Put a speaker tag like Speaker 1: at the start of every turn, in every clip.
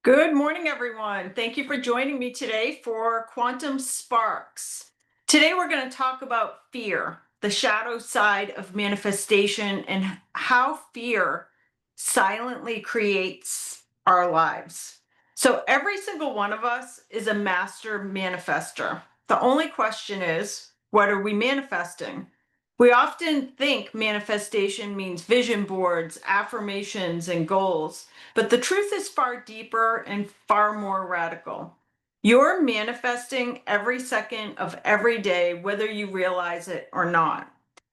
Speaker 1: Good morning, everyone. Thank you for joining me today for Quantum Sparks. Today, we're going to talk about fear, the shadow side of manifestation, and how fear silently creates our lives. So, every single one of us is a master manifester. The only question is, what are we manifesting? We often think manifestation means vision boards, affirmations, and goals. But the truth is far deeper and far more radical. You're manifesting every second of every day, whether you realize it or not.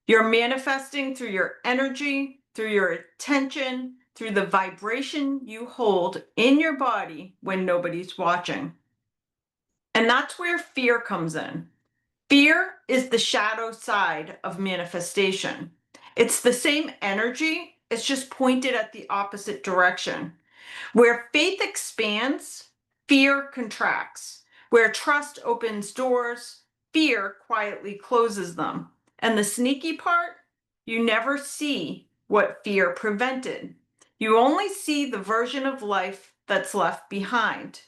Speaker 1: You're manifesting through your energy, through your attention, through the vibration you hold in your body when nobody's watching. And that's where fear comes in. Fear is the shadow side of manifestation. It's the same energy, it's just pointed at the opposite direction. Where faith expands, fear contracts. Where trust opens doors, fear quietly closes them. And the sneaky part, you never see what fear prevented. You only see the version of life that's left behind.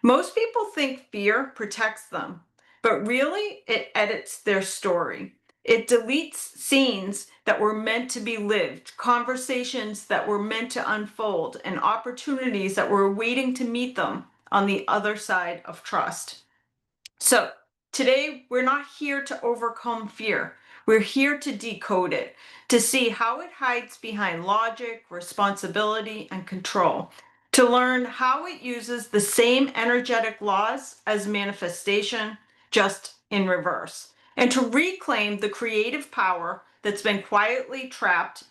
Speaker 1: Most people think fear protects them, but really it edits their story. It deletes scenes that were meant to be lived, conversations that were meant to unfold, and opportunities that were waiting to meet them on the other side of trust. So today, we're not here to overcome fear. We're here to decode it, to see how it hides behind logic, responsibility, and control, to learn how it uses the same energetic laws as manifestation, just in reverse, and to reclaim the creative power that's been quietly trapped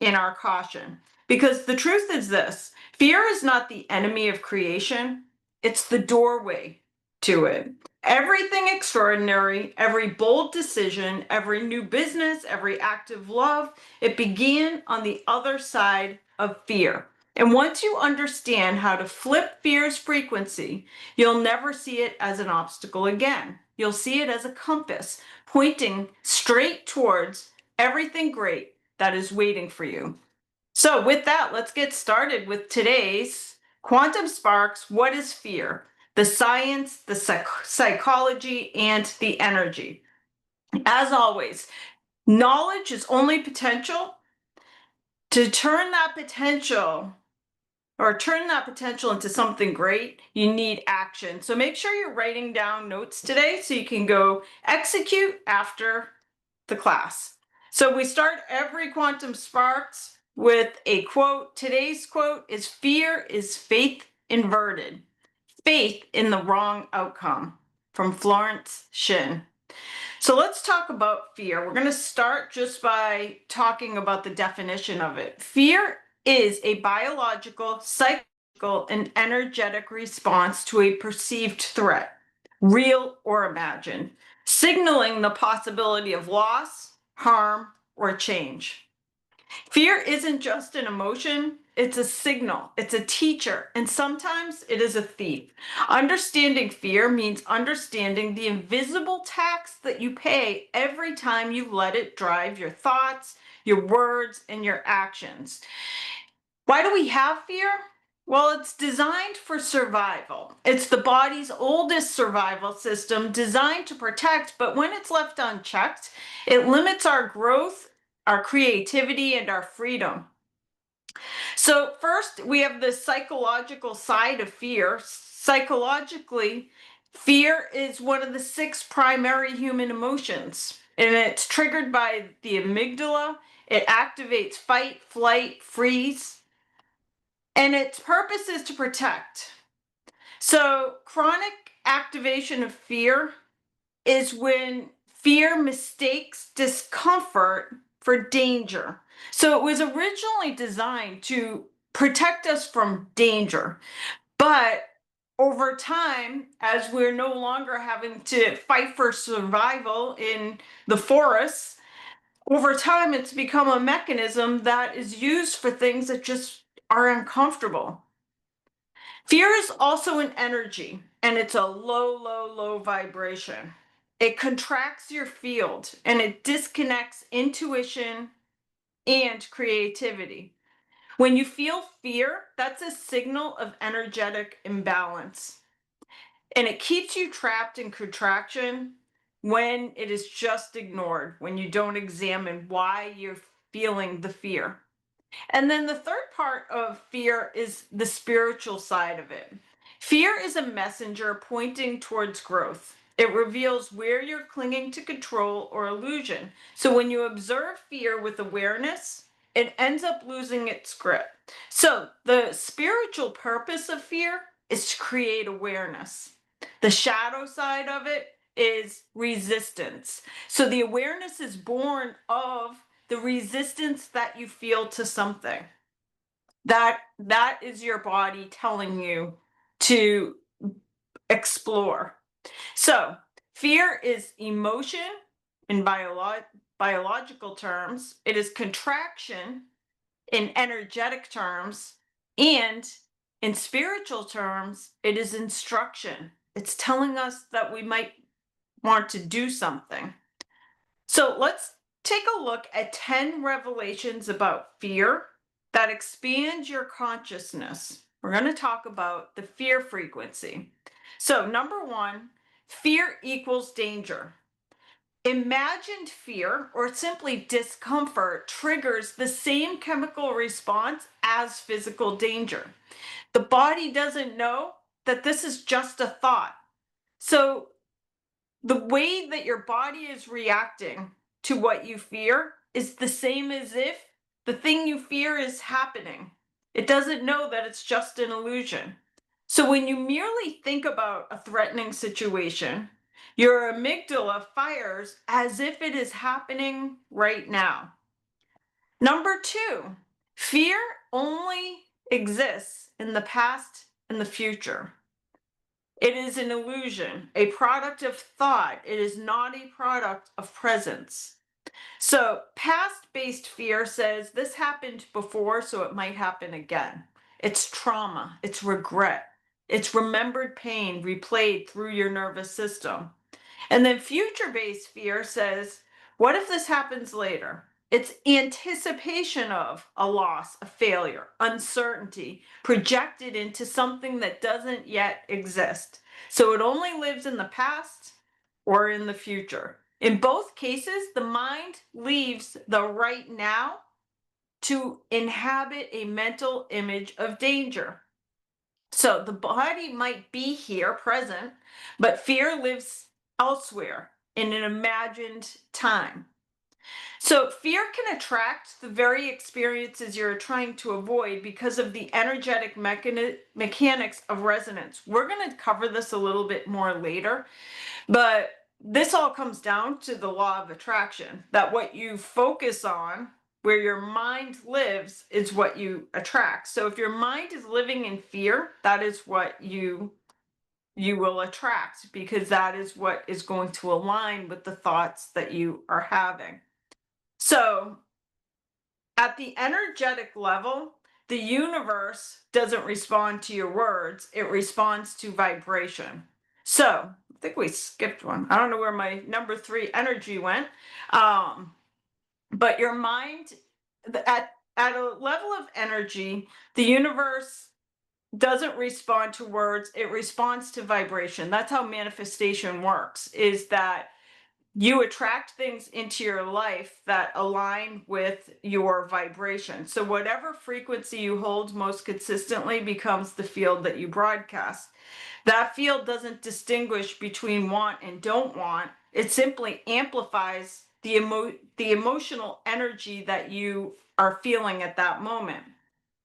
Speaker 1: in our caution. Because the truth is this: fear is not the enemy of creation, it's the doorway to it. Everything extraordinary, every bold decision, every new business, every act of love, it began on the other side of fear. And once you understand how to flip fear's frequency, you'll never see it as an obstacle again. You'll see it as a compass pointing straight towards everything great that is waiting for you. So with that, let's get started with today's Quantum Sparks. What is fear? The science, the psychology, and the energy. As always, knowledge is only potential. To turn that potential into something great, you need action. So make sure you're writing down notes today so you can go execute after the class. So we start every Quantum Sparks with a quote. Today's quote is: "Fear is faith inverted, faith in the wrong outcome," from Florence Shin. So let's talk about fear. We're going to start just by talking about the definition of it. Fear is a biological, psychological, and energetic response to a perceived threat, real or imagined, signaling the possibility of loss, harm, or change. Fear isn't just an emotion, it's a signal, it's a teacher, and sometimes it is a thief. Understanding fear means understanding the invisible tax that you pay every time you let it drive your thoughts, your words, and your actions. Why do we have fear? Well, it's designed for survival. It's the body's oldest survival system, designed to protect, but when it's left unchecked, it limits our growth, our creativity, and our freedom. So first, we have the psychological side of fear. Psychologically, fear is one of the 6 primary human emotions, and it's triggered by the amygdala. It activates fight, flight, freeze, and its purpose is to protect. So chronic activation of fear is when fear mistakes discomfort for danger. So it was originally designed to protect us from danger. But over time, as we're no longer having to fight for survival in the forests, over time it's become a mechanism that is used for things that just are uncomfortable. Fear is also an energy, and it's a low, low, low vibration. It contracts your field and it disconnects intuition and creativity. When you feel fear, that's a signal of energetic imbalance. And it keeps you trapped in contraction when it is just ignored, when you don't examine why you're feeling the fear. And then the third part of fear is the spiritual side of it. Fear is a messenger pointing towards growth. It reveals where you're clinging to control or illusion. So when you observe fear with awareness, it ends up losing its grip. So the spiritual purpose of fear is to create awareness. The shadow side of it is resistance. So the awareness is born of the resistance that you feel to something. That is your body telling you to explore. So fear is emotion in biological terms, it is contraction in energetic terms, and in spiritual terms, it is instruction. It's telling us that we might want to do something. So let's take a look at 10 revelations about fear that expand your consciousness. We're going to talk about the fear frequency. So, number one, fear equals danger. Imagined fear, or simply discomfort, triggers the same chemical response as physical danger. The body doesn't know that this is just a thought. So, the way that your body is reacting to what you fear is the same as if the thing you fear is happening. It doesn't know that it's just an illusion. So when you merely think about a threatening situation, your amygdala fires as if it is happening right now. Number two, fear only exists in the past and the future. It is an illusion, a product of thought. It is not a product of presence. So, past based fear says this happened before, so it might happen again. It's trauma, it's regret, it's remembered pain replayed through your nervous system. And then future based fear says, what if this happens later? It's anticipation of a loss, a failure, uncertainty projected into something that doesn't yet exist. So it only lives in the past or in the future. In both cases, the mind leaves the right now to inhabit a mental image of danger. So the body might be here present, but fear lives elsewhere in an imagined time. So fear can attract the very experiences you're trying to avoid because of the energetic mechanics of resonance. We're going to cover this a little bit more later, but this all comes down to the law of attraction, that what you focus on, where your mind lives, is what you attract. So if your mind is living in fear, that is what you will attract, because that is what is going to align with the thoughts that you are having. So at the energetic level, the universe doesn't respond to your words, it responds to vibration. So I think we skipped one. I don't know where my number 3 energy went. But your mind, at a level of energy, the universe doesn't respond to words, it responds to vibration. That's how manifestation works, is that you attract things into your life that align with your vibration. So whatever frequency you hold most consistently becomes the field that you broadcast. That field doesn't distinguish between want and don't want. It simply amplifies the emotional energy that you are feeling at that moment.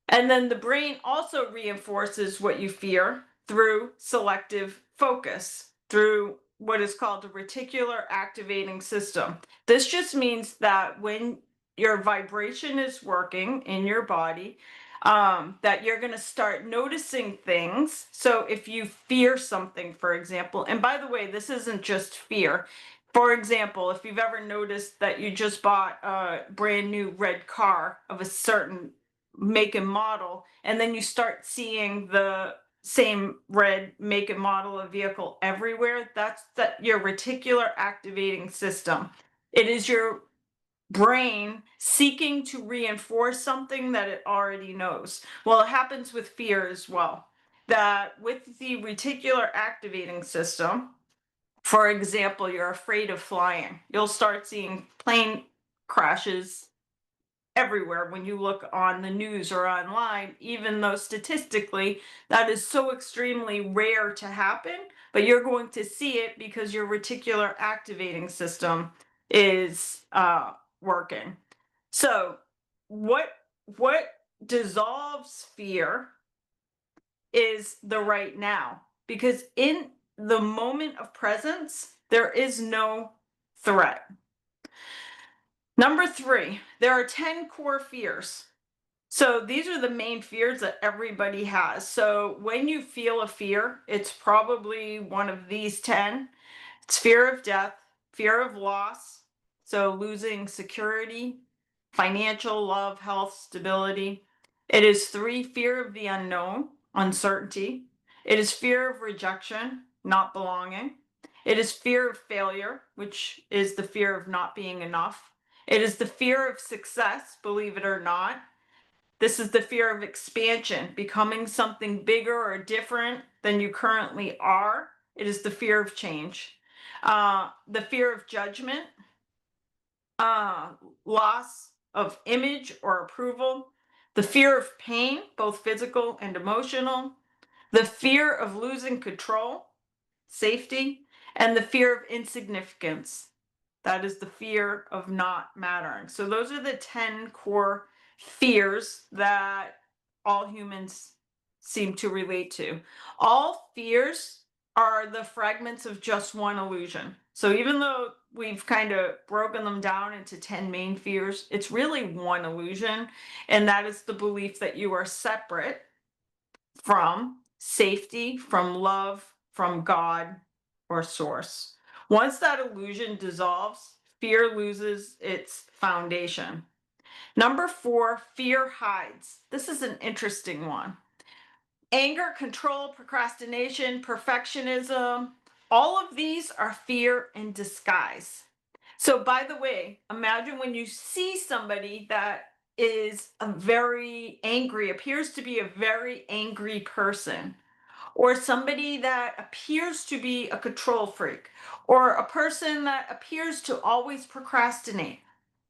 Speaker 1: And then the brain also reinforces what you fear through selective focus, through what is called a reticular activating system. This just means that when your vibration is working in your body, that you're going to start noticing things. So if you fear something, for example, and by the way, this isn't just fear. For example, if you've ever noticed that you just bought a brand new red car of a certain make and model, and then you start seeing the same red make and model of vehicle everywhere, that's your reticular activating system. It is your brain seeking to reinforce something that it already knows. Well, it happens with fear as well. That with the reticular activating system, for example, you're afraid of flying, you'll start seeing plane crashes everywhere when you look on the news or online, even though statistically that is so extremely rare to happen, but you're going to see it because your reticular activating system is working. So what dissolves fear is the right now, because in the moment of presence there is no threat. Number 3, there are 10 core fears. So these are the main fears that everybody has. So when you feel a fear, it's probably one of these 10. It's fear of death, fear of loss, so losing security, financial, love, health, stability. It is 3, fear of the unknown, uncertainty. It is fear of rejection, not belonging. It is fear of failure, which is the fear of not being enough. It is the fear of success, believe it or not. This is the fear of expansion, becoming something bigger or different than you currently are. It is the fear of change. The fear of judgment, loss of image or approval, the fear of pain, both physical and emotional, the fear of losing control, safety, and the fear of insignificance. That is the fear of not mattering. So those are the 10 core fears that all humans seem to relate to. All fears are the fragments of just one illusion. So even though we've kind of broken them down into 10 main fears, it's really one illusion, and that is the belief that you are separate from safety, from love, from God or source. Once that illusion dissolves, fear loses its foundation. Number 4, fear hides. This is an interesting one. Anger, control, procrastination, perfectionism, all of these are fear in disguise. So, by the way, imagine when you see somebody that is a very angry, appears to be a very angry person, or somebody that appears to be a control freak, or a person that appears to always procrastinate.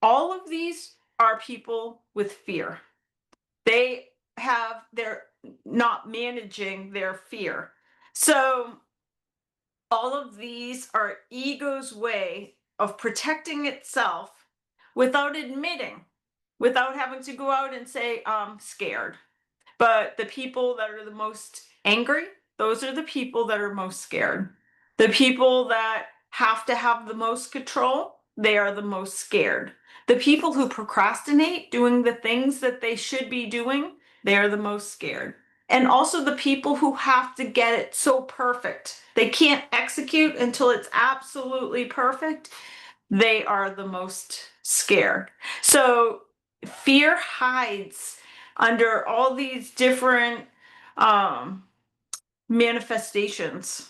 Speaker 1: All of these are people with fear. They're not managing their fear. So all of these are ego's way of protecting itself without admitting, without having to go out and say, I'm scared. But the people that are the most angry, those are the people that are most scared. The people that have to have the most control, they are the most scared. The people who procrastinate doing the things that they should be doing, they are the most scared. And also the people who have to get it so perfect, they can't execute until it's absolutely perfect, they are the most scared. So fear hides under all these different manifestations.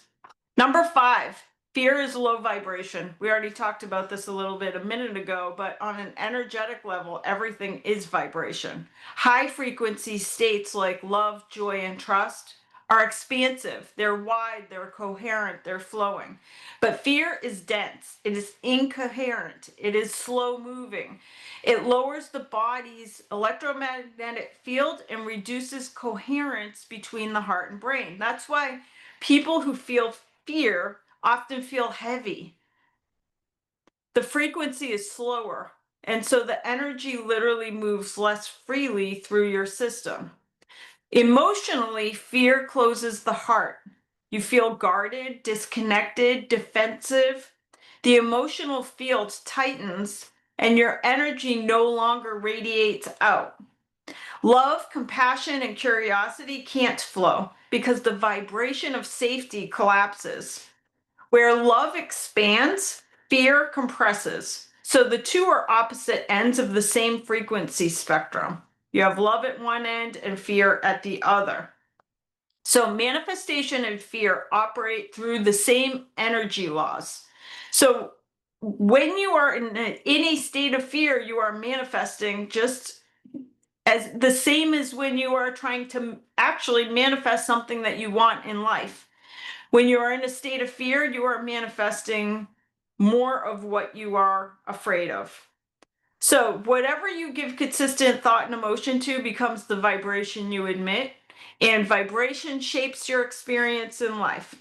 Speaker 1: Number 5, fear is low vibration. We already talked about this a little bit a minute ago, but on an energetic level, everything is vibration. High frequency states like love, joy, and trust are expansive. They're wide, they're coherent, they're flowing. But fear is dense, it is incoherent, it is slow moving. It lowers the body's electromagnetic field and reduces coherence between the heart and brain. That's why people who feel fear often feel heavy. The frequency is slower, and so the energy literally moves less freely through your system. Emotionally, fear closes the heart. You feel guarded, disconnected, defensive. The emotional field tightens, and your energy no longer radiates out. Love, compassion, and curiosity can't flow because the vibration of safety collapses. Where love expands, fear compresses. So the two are opposite ends of the same frequency spectrum. You have love at one end and fear at the other. So manifestation and fear operate through the same energy laws. So when you are in any state of fear, you are manifesting just as the same as when you are trying to actually manifest something that you want in life. When you are in a state of fear, you are manifesting more of what you are afraid of. So whatever you give consistent thought and emotion to becomes the vibration you emit, and vibration shapes your experience in life.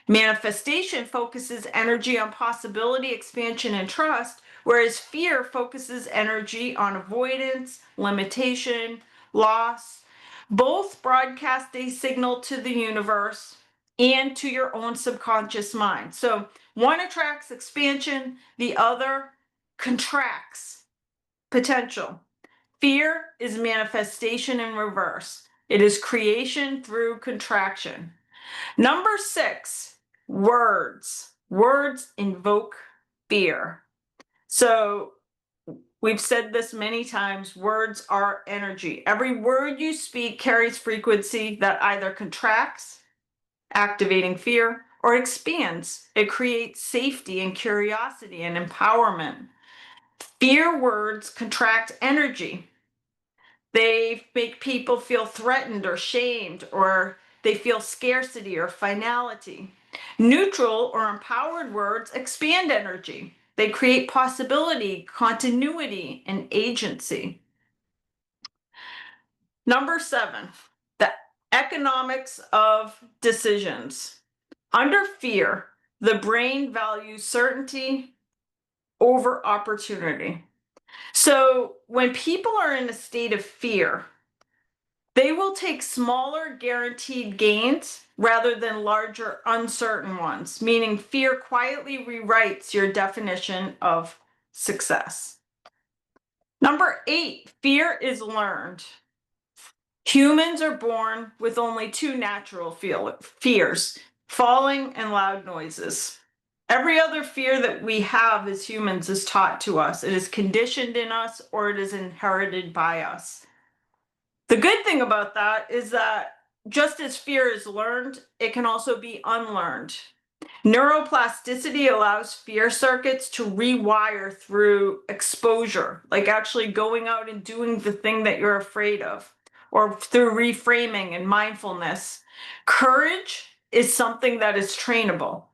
Speaker 1: Manifestation focuses energy on possibility, expansion, and trust, whereas fear focuses energy on avoidance, limitation, loss. Both broadcast a signal to the universe and to your own subconscious mind. So one attracts expansion, the other contracts potential. Fear is manifestation in reverse. It is creation through contraction. Number 6, words. Words invoke fear. So we've said this many times, words are energy. Every word you speak carries frequency that either contracts, activating fear, or expands. It creates safety and curiosity and empowerment. Fear words contract energy. They make people feel threatened or shamed, or they feel scarcity or finality. Neutral or empowered words expand energy. They create possibility, continuity, and agency. Number 7, the economics of decisions. Under fear, the brain values certainty over opportunity. So when people are in a state of fear, they will take smaller guaranteed gains rather than larger uncertain ones, meaning fear quietly rewrites your definition of success. Number 8, fear is learned. Humans are born with only 2 natural fears, falling and loud noises. Every other fear that we have as humans is taught to us. It is conditioned in us or it is inherited by us. The good thing about that is that just as fear is learned, it can also be unlearned. Neuroplasticity allows fear circuits to rewire through exposure, like actually going out and doing the thing that you're afraid of, or through reframing and mindfulness. Courage is something that is trainable.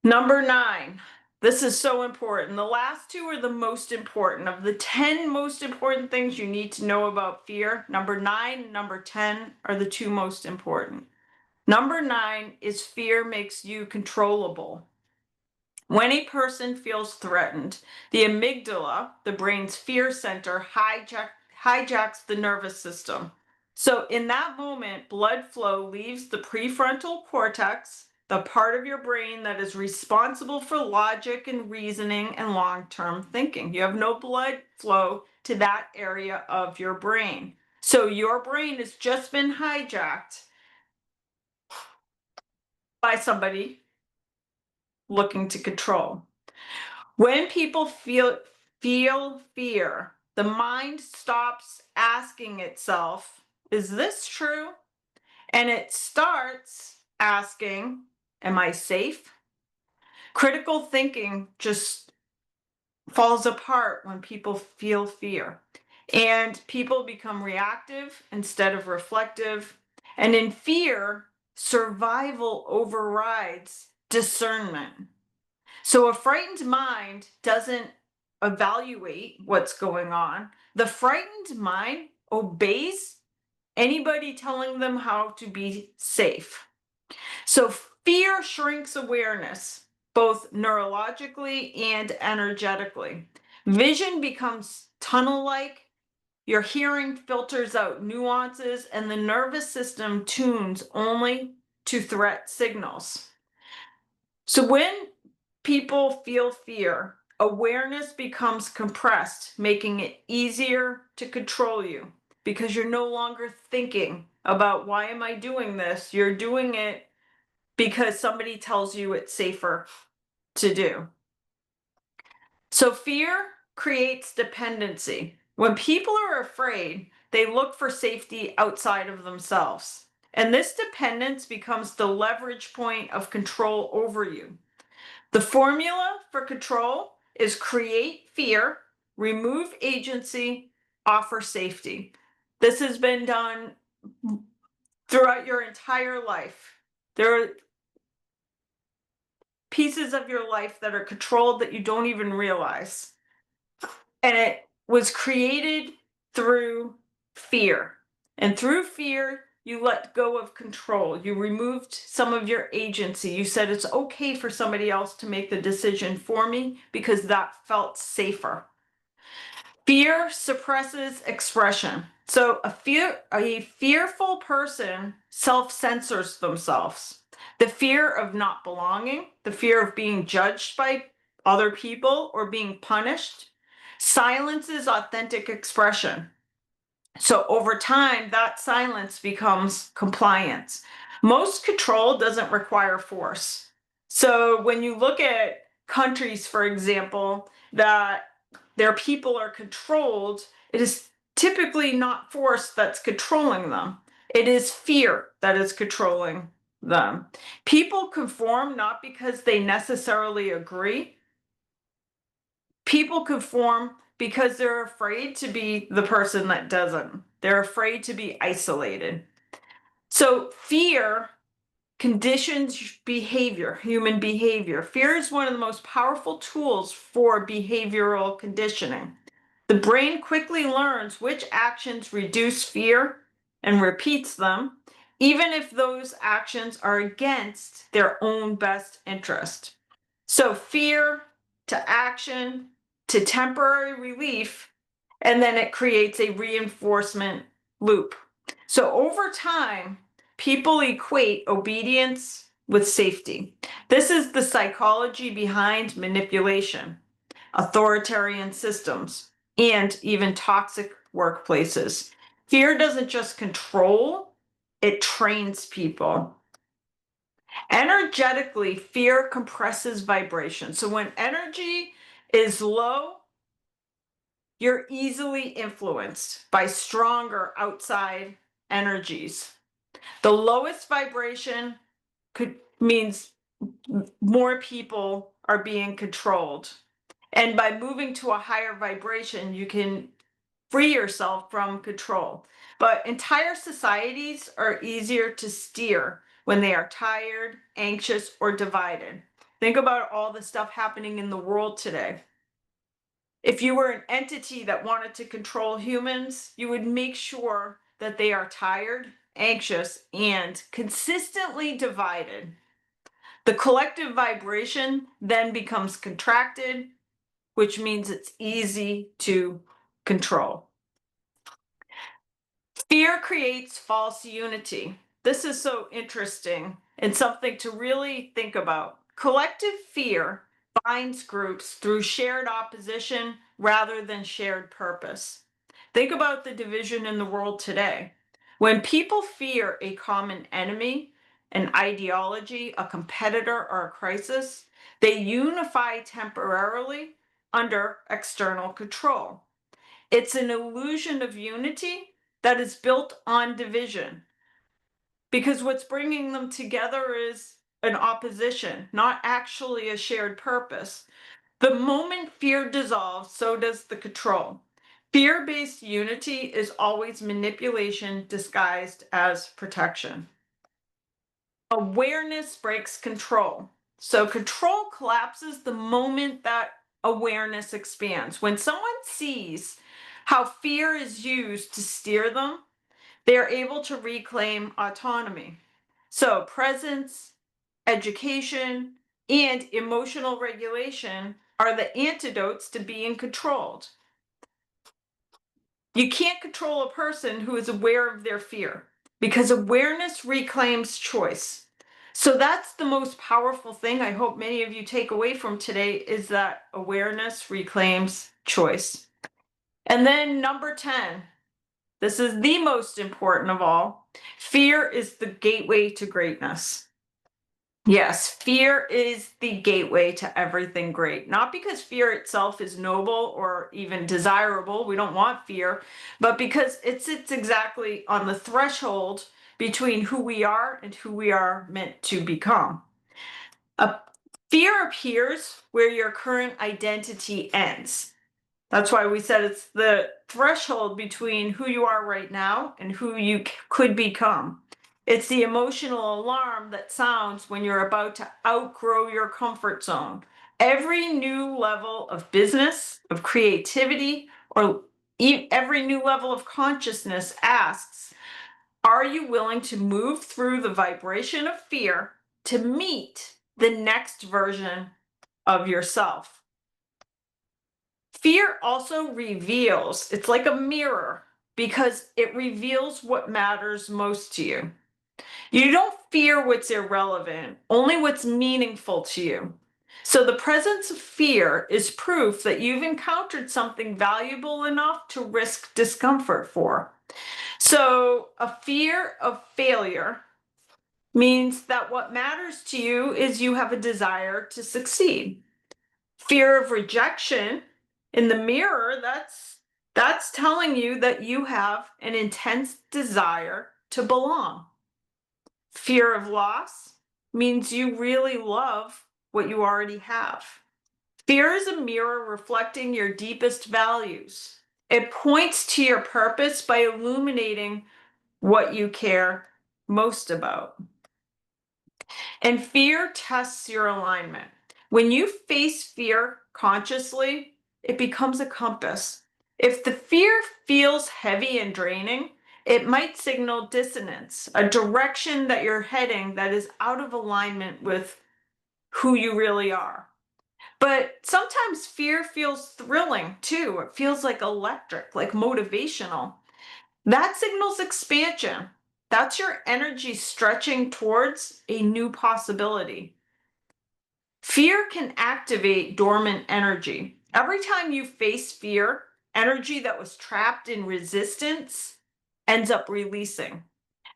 Speaker 1: Number 9, this is so important. The last 2 are the most important. Of the 10 most important things you need to know about fear, number 9 and number 10 are the 2 most important. Number 9 is fear makes you controllable. When a person feels threatened, the amygdala, the brain's fear center, hijacks the nervous system. So in that moment, blood flow leaves the prefrontal cortex, the part of your brain that is responsible for logic and reasoning and long-term thinking. You have no blood flow to that area of your brain. So your brain has just been hijacked by somebody looking to control. When people feel fear, the mind stops asking itself, is this true? And it starts asking, am I safe? Critical thinking just falls apart when people feel fear. And people become reactive instead of reflective. And in fear, survival overrides discernment. So a frightened mind doesn't evaluate what's going on. The frightened mind obeys anybody telling them how to be safe. So fear shrinks awareness, both neurologically and energetically. Vision becomes tunnel-like. Your hearing filters out nuances, and the nervous system tunes only to threat signals. So when people feel fear, awareness becomes compressed, making it easier to control you because you're no longer thinking about why am I doing this? You're doing it because somebody tells you it's safer to do. So fear creates dependency. When people are afraid, they look for safety outside of themselves. And this dependence becomes the leverage point of control over you. The formula for control is create fear, remove agency, offer safety. This has been done throughout your entire life. There are pieces of your life that are controlled that you don't even realize. And it was created through fear. And through fear, you let go of control. You removed some of your agency. You said it's okay for somebody else to make the decision for me because that felt safer. Fear suppresses expression. So a fearful person self-censors themselves. The fear of not belonging, the fear of being judged by other people or being punished, silences authentic expression. So over time, that silence becomes compliance. Most control doesn't require force. So when you look at countries, for example, that their people are controlled, it is typically not force that's controlling them. It is fear that is controlling them. People conform not because they necessarily agree. People conform because they're afraid to be the person that doesn't. They're afraid to be isolated. So fear conditions behavior, human behavior. Fear is one of the most powerful tools for behavioral conditioning. The brain quickly learns which actions reduce fear and repeats them, even if those actions are against their own best interest. So fear to action to temporary relief, and then it creates a reinforcement loop. So over time, people equate obedience with safety. This is the psychology behind manipulation, authoritarian systems, and even toxic workplaces. Fear doesn't just control, it trains people. Energetically, fear compresses vibration. So when energy is low, you're easily influenced by stronger outside energies. The lowest vibration means more people are being controlled. And by moving to a higher vibration, you can free yourself from control. But entire societies are easier to steer when they are tired, anxious, or divided. Think about all the stuff happening in the world today. If you were an entity that wanted to control humans, you would make sure that they are tired, anxious, and consistently divided. The collective vibration then becomes contracted, which means it's easy to control. Fear creates false unity. This is so interesting and something to really think about. Collective fear binds groups through shared opposition rather than shared purpose. Think about the division in the world today. When people fear a common enemy, an ideology, a competitor, or a crisis, they unify temporarily under external control. It's an illusion of unity that is built on division, because what's bringing them together is an opposition, not actually a shared purpose. The moment fear dissolves, so does the control. Fear-based unity is always manipulation disguised as protection. Awareness breaks control. So control collapses the moment that awareness expands. When someone sees how fear is used to steer them, they are able to reclaim autonomy. So presence, education, and emotional regulation are the antidotes to being controlled. You can't control a person who is aware of their fear, because awareness reclaims choice. So that's the most powerful thing I hope many of you take away from today, is that awareness reclaims choice. And then number 10, this is the most important of all. Fear is the gateway to greatness. Yes, fear is the gateway to everything great. Not because fear itself is noble or even desirable, we don't want fear, but because it sits exactly on the threshold between who we are and who we are meant to become. Fear appears where your current identity ends. That's why we said it's the threshold between who you are right now and who you could become. It's the emotional alarm that sounds when you're about to outgrow your comfort zone. Every new level of business, of creativity, or every new level of consciousness asks, are you willing to move through the vibration of fear to meet the next version of yourself? Fear also reveals, it's like a mirror because it reveals what matters most to you. You don't fear what's irrelevant, only what's meaningful to you. So the presence of fear is proof that you've encountered something valuable enough to risk discomfort for. So a fear of failure means that what matters to you is you have a desire to succeed. Fear of rejection in the mirror, that's telling you that you have an intense desire to belong. Fear of loss means you really love what you already have. Fear is a mirror reflecting your deepest values. It points to your purpose by illuminating what you care most about. And fear tests your alignment. When you face fear consciously, it becomes a compass. If the fear feels heavy and draining, it might signal dissonance, a direction that you're heading that is out of alignment with who you really are. But sometimes fear feels thrilling too. It feels like electric, like motivational. That signals expansion. That's your energy stretching towards a new possibility. Fear can activate dormant energy. Every time you face fear, energy that was trapped in resistance ends up releasing.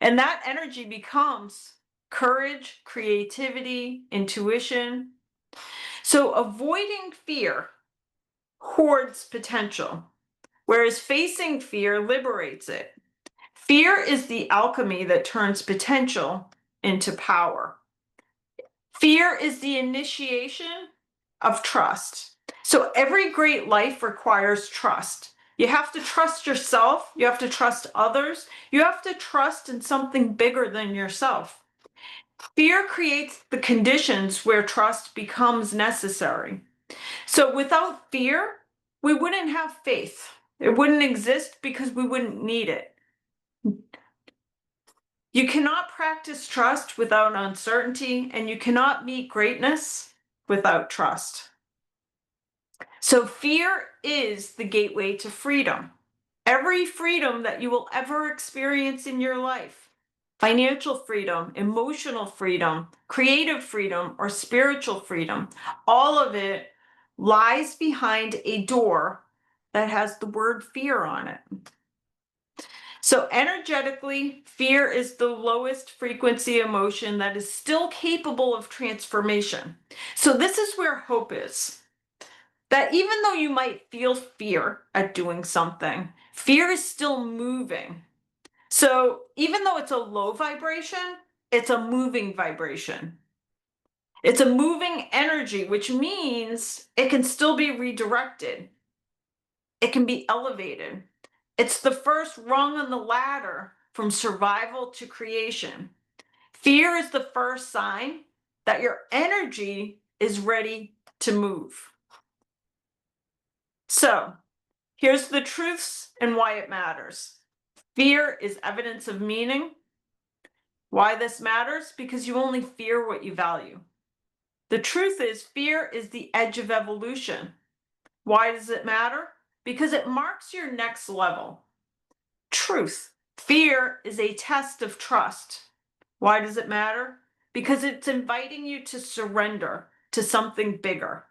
Speaker 1: And that energy becomes courage, creativity, intuition. So avoiding fear hoards potential, whereas facing fear liberates it. Fear is the alchemy that turns potential into power. Fear is the initiation of trust. So every great life requires trust. You have to trust yourself. You have to trust others. You have to trust in something bigger than yourself. Fear creates the conditions where trust becomes necessary. So without fear, we wouldn't have faith. It wouldn't exist because we wouldn't need it. You cannot practice trust without uncertainty, and you cannot meet greatness without trust. So fear is the gateway to freedom. Every freedom that you will ever experience in your life, financial freedom, emotional freedom, creative freedom, or spiritual freedom, all of it lies behind a door that has the word fear on it. So energetically, fear is the lowest frequency emotion that is still capable of transformation. So this is where hope is. That even though you might feel fear at doing something, fear is still moving. So even though it's a low vibration, it's a moving vibration. It's a moving energy, which means it can still be redirected. It can be elevated. It's the first rung on the ladder from survival to creation. Fear is the first sign that your energy is ready to move. So, here's the truths and why it matters. Fear is evidence of meaning. Why this matters? Because you only fear what you value. The truth is, fear is the edge of evolution. Why does it matter? Because it marks your next level. Truth. Fear is a test of trust. Why does it matter? Because it's inviting you to surrender to something bigger.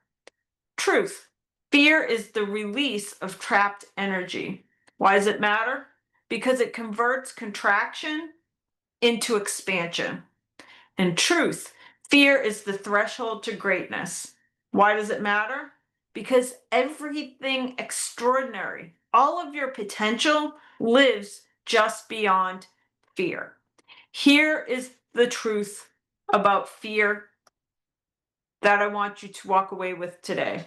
Speaker 1: Truth. Fear is the release of trapped energy. Why does it matter? Because it converts contraction into expansion. And truth. Fear is the threshold to greatness. Why does it matter? Because everything extraordinary, all of your potential lives just beyond fear. Here is the truth about fear that I want you to walk away with today.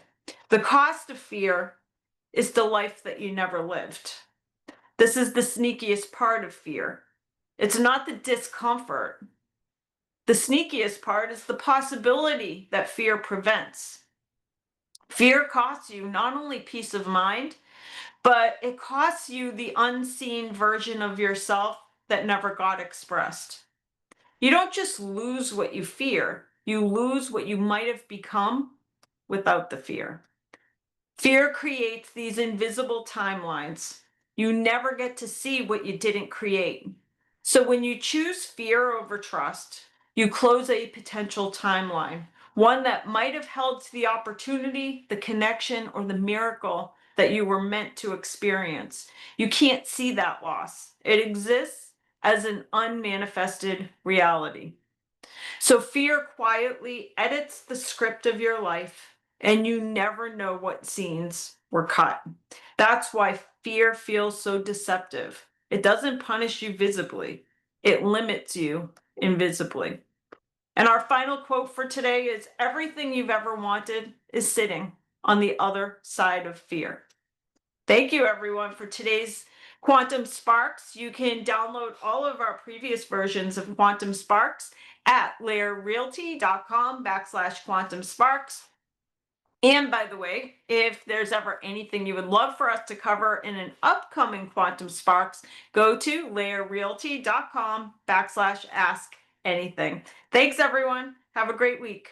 Speaker 1: The cost of fear is the life that you never lived. This is the sneakiest part of fear. It's not the discomfort. The sneakiest part is the possibility that fear prevents. Fear costs you not only peace of mind, but it costs you the unseen version of yourself that never got expressed. You don't just lose what you fear, you lose what you might have become without the fear. Fear creates these invisible timelines. You never get to see what you didn't create. So when you choose fear over trust, you close a potential timeline, one that might have held to the opportunity, the connection, or the miracle that you were meant to experience. You can't see that loss. It exists as an unmanifested reality. So fear quietly edits the script of your life, and you never know what scenes were cut. That's why fear feels so deceptive. It doesn't punish you visibly, it limits you invisibly. And our final quote for today is everything you've ever wanted is sitting on the other side of fear. Thank you, everyone, for today's Quantum Sparks. You can download all of our previous versions of Quantum Sparks at laerrealty.com/Quantum Sparks. And by the way, if there's ever anything you would love for us to cover in an upcoming Quantum Sparks, go to laerrealty.com/ask anything. Thanks, everyone. Have a great week.